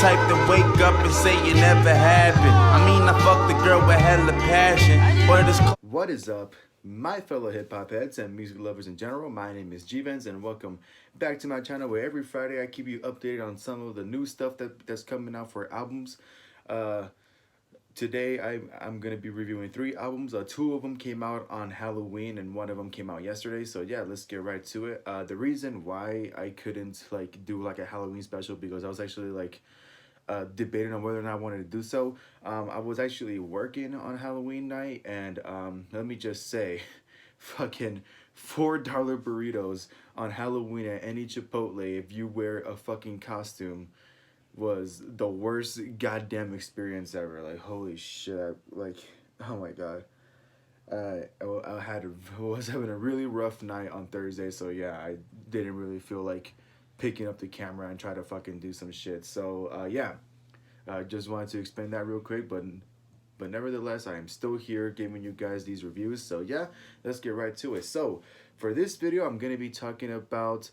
type to wake up and say it never happened. I mean, I fucked the girl with hella passion, but it's. What is up, my fellow hip hop heads and music lovers in general? My name is G-Vens, and welcome back to my channel where every Friday I keep you updated on some of the new stuff that's coming out for albums. Uh, Today I'm gonna be reviewing 3 albums. 2 of them came out on Halloween and 1 of them came out yesterday. So yeah, let's get right to it. The reason why I couldn't do a Halloween special, because I was actually debating on whether or not I wanted to do so. I was actually working on Halloween night, and let me just say, fucking $4 burritos on Halloween at any Chipotle if you wear a fucking costume was the worst goddamn experience ever. Like, holy shit, oh my god. Was having a really rough night on Thursday, so yeah, I didn't really feel like picking up the camera and try to fucking do some shit. So yeah, just wanted to explain that real quick, but nevertheless, I am still here giving you guys these reviews. So yeah, let's get right to it. So for this video, I'm gonna be talking about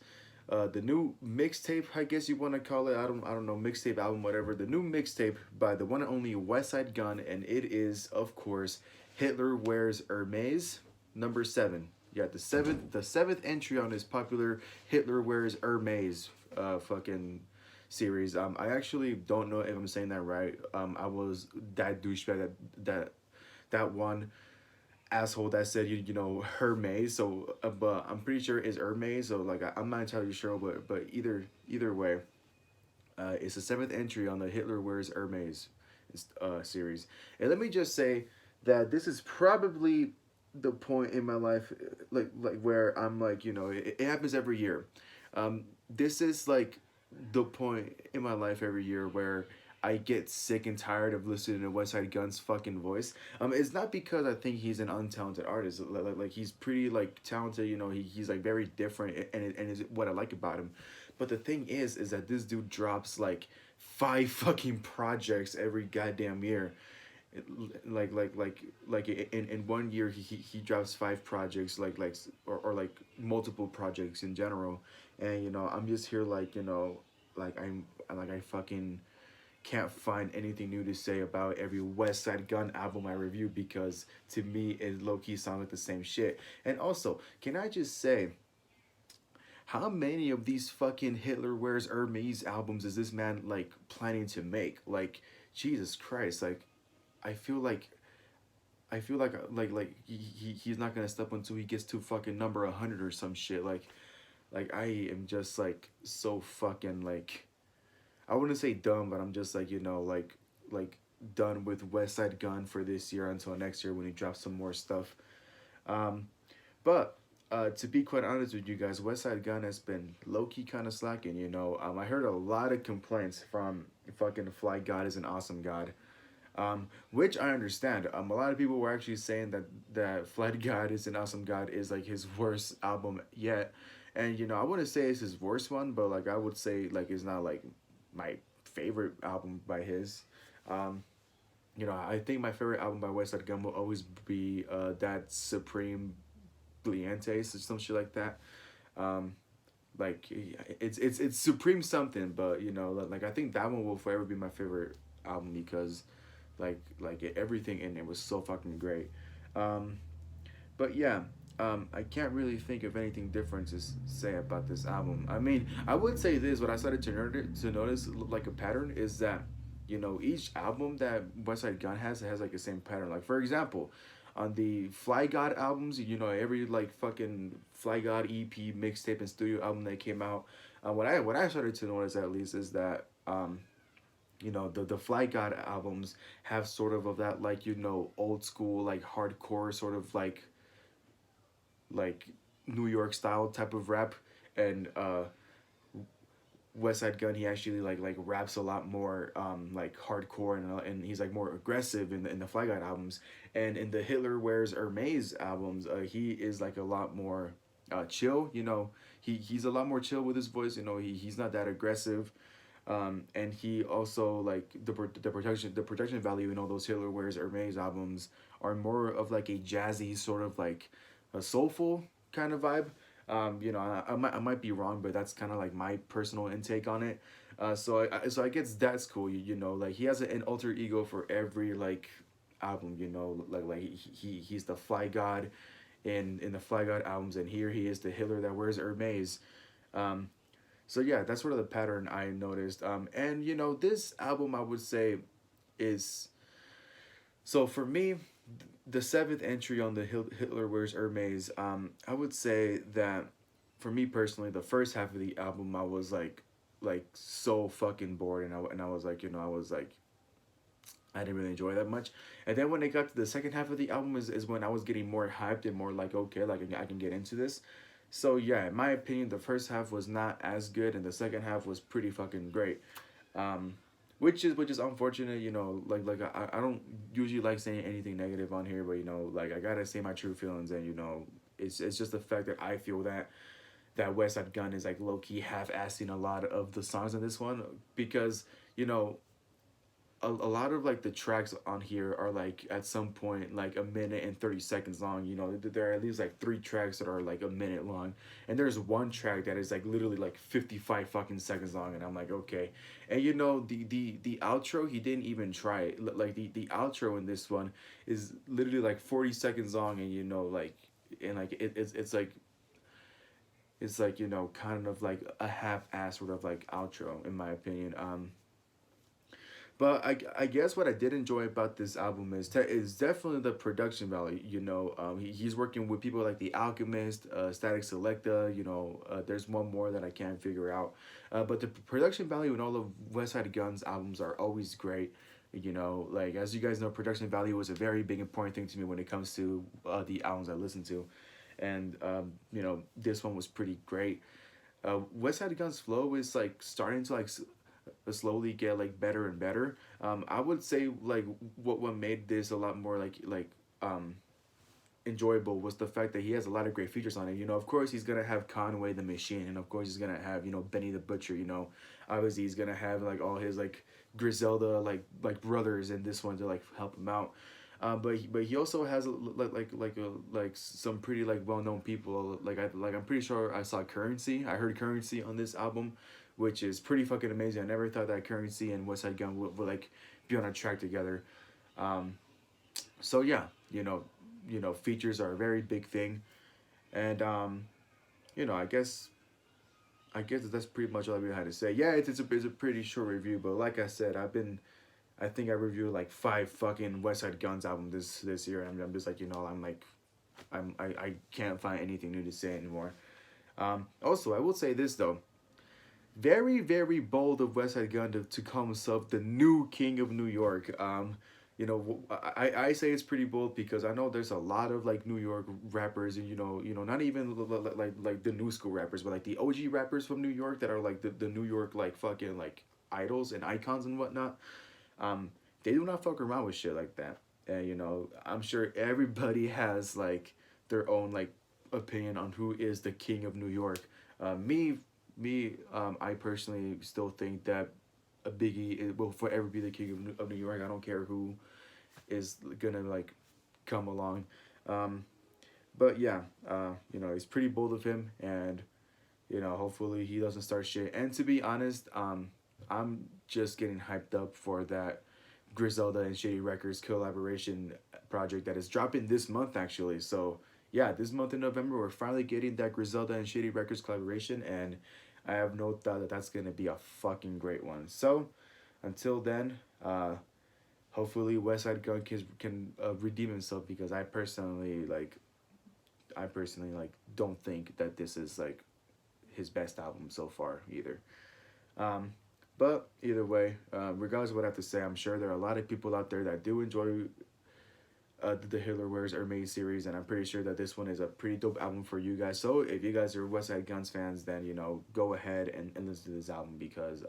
the new mixtape, I guess you want to call it. I don't know, mixtape, album, whatever. The new mixtape by the one and only Westside Gunn, and it is, of course, Hitler Wears Hermes, number 7. Yeah, the seventh entry on this popular Hitler Wears Hermes fucking series. I actually don't know if I'm saying that right. I was that douchebag that one asshole that said you know Hermes, so but I'm pretty sure it's Hermes, so I'm not entirely sure, but either way, it's the 7th entry on the Hitler Wears Hermes series. And let me just say that this is probably the point in my life where I'm it happens every year. This is the point in my life every year where I get sick and tired of listening to Westside Gunn's fucking voice. It's not because I think he's an untalented artist. He's pretty talented. You know, he's very different, and is what I like about him. But the thing is that this dude drops 5 fucking projects every goddamn year. In 1 year he drops 5 projects, or multiple projects in general. And I'm just here I fucking can't find anything new to say about every Westside Gunn album I review, because to me it low-key sounds like the same shit. And also, can I just say, how many of these fucking Hitler Wears Hermes albums is this man planning to make? Jesus Christ, I feel like he's not gonna stop until he gets to fucking number 100 or some shit. I am just so fucking I wouldn't say dumb, but I'm just done with Westside Gunn for this year until next year when he drops some more stuff. But to be quite honest with you guys, Westside Gunn has been low-key kind of slacking. I heard a lot of complaints from fucking Fly God is an awesome God. Which I understand. A lot of people were actually saying that Fly God is an awesome God is his worst album yet. And I wouldn't say it's his worst one, but I would say it's not my favorite album by his. I think my favorite album by Westside Gunn will always be that Supreme Blientes or some shit like that. It's Supreme something, but I think that one will forever be my favorite album, because everything in it was so fucking great. But yeah, I can't really think of anything different to say about this album. I mean, I would say this, what I started to notice a pattern is that, each album that Westside Gunn has the same pattern. For example, on the Fly God albums, every fucking Fly God EP, mixtape, and studio album that came out, what I started to notice at least is that the Fly God albums have sort of that old school hardcore sort of New York style type of rap. And Westside Gunn, he actually raps a lot more hardcore, and he's more aggressive in the Fly God albums. And in the Hitler Wears Hermes albums, he is a lot more chill. He's a lot more chill with his voice. He's not that aggressive. And he also the production value in all those Hitler Wears Hermes albums are more of a jazzy sort of a soulful kind of vibe. I might be wrong, but that's kind of my personal intake on it. So I guess that's cool. You know, like he has an alter ego for every like album. You know, like he's the Fly God in the Fly God albums, and here he is the Hitler that wears Hermes. Um, so yeah, that's sort of the pattern I noticed. And you know, this album I would say is so for me, the seventh entry on the Hitler wears Hermes. I would say that for me personally, the first half of the album I was like so fucking bored, and I was like, you know, I was like I didn't really enjoy that much. And then when it got to the second half of the album is when I was getting more hyped and more like, okay, like I can get into this. So yeah, in my opinion, the first half was not as good, and the second half was pretty fucking great. Um, which is unfortunate, you know. I don't usually like saying anything negative on here, but you know, like I gotta say my true feelings, and you know, it's just the fact that I feel that Westside Gunn is like low key half assing a lot of the songs in this one because you know a lot of like the tracks on here are like at some point like a minute and 30 seconds long. You know, there are at least like three tracks that are like a minute long, and there's one track that is like literally like 55 fucking seconds long, and I'm like, okay. And you know, the outro, he didn't even try it. Like the outro in this one is literally like 40 seconds long, and you know, like and like it's like, you know, kind of like a half-ass sort of like outro in my opinion. But I guess what I did enjoy about this album is definitely the production value. You know, he's working with people like The Alchemist, Static Selecta. You know, there's one more that I can't figure out. But the production value in all of Westside Gunn's albums are always great. You know, like as you guys know, production value was a very big important thing to me when it comes to the albums I listen to, and you know, this one was pretty great. Westside Gunn's flow is like starting to like slowly get like better and better. I would say like what made this a lot more um enjoyable was the fact that he has a lot of great features on it. You know, of course he's gonna have Conway the Machine, and of course he's gonna have, you know, Benny the Butcher. You know, obviously he's gonna have like all his like Griselda like brothers in this one to like help him out. But he also has like some pretty like well known people. I'm pretty sure I saw Currency. I heard Currency on this album, which is pretty fucking amazing. I never thought that Currency and Westside Gun would like be on a track together. Um, so yeah, you know, features are a very big thing, and you know, I guess that's pretty much all I really had to say. Yeah, it's a pretty short review, but like I said, I think I reviewed like 5 fucking Westside Guns album this year, and I'm just like, you know, I can't find anything new to say anymore. Also, I will say this though. Very, very bold of Westside Gun to call himself the new king of New York. You know, I say it's pretty bold because I know there's a lot of like New York rappers, and not even like the new school rappers, but like the OG rappers from New York that are like the New York like fucking like idols and icons and whatnot. They do not fuck around with shit like that. And you know, I'm sure everybody has like their own like opinion on who is the king of New York. I personally still think that a Biggie will forever be the king of New York. I don't care who is gonna like come along. Um, but yeah, you know, it's pretty bold of him, and you know, hopefully he doesn't start shit. And to be honest, I'm just getting hyped up for that Griselda and Shady Records collaboration project that is dropping this month actually. So yeah, this month in November we're finally getting that Griselda and Shady Records collaboration, and I have no doubt that that's gonna be a fucking great one. So until then, hopefully Westside Gun can redeem himself, because I personally like don't think that this is like his best album so far either. Um, but either way, regardless of what I have to say, I'm sure there are a lot of people out there that do enjoy the Hitler Wears Hermes series, and I'm pretty sure that this one is a pretty dope album for you guys. So if you guys are Westside Guns fans, then you know, go ahead and listen to this album, because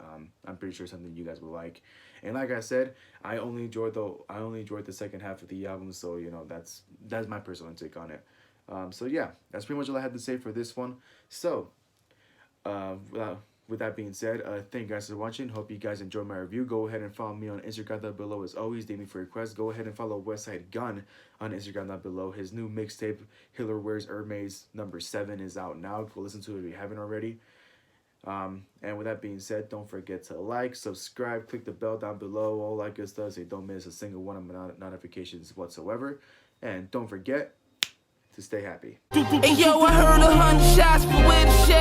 I'm pretty sure something you guys will like. And like I said, I only enjoyed the second half of the album, so you know, that's my personal take on it. So yeah, that's pretty much all I had to say for this one. So with that being said, thank you guys for watching. Hope you guys enjoyed my review. Go ahead and follow me on Instagram down below. As always, DM me for requests. Go ahead and follow Westside Gun on Instagram down below. His new mixtape, Hitler Wears Hermes #7, is out now. Go listen to it if you haven't already. And with that being said, don't forget to like, subscribe, click the bell down below, all that good stuff, so you don't miss a single one of my notifications whatsoever. And don't forget to stay happy. Hey yo, I heard 100 shots, but where the shit?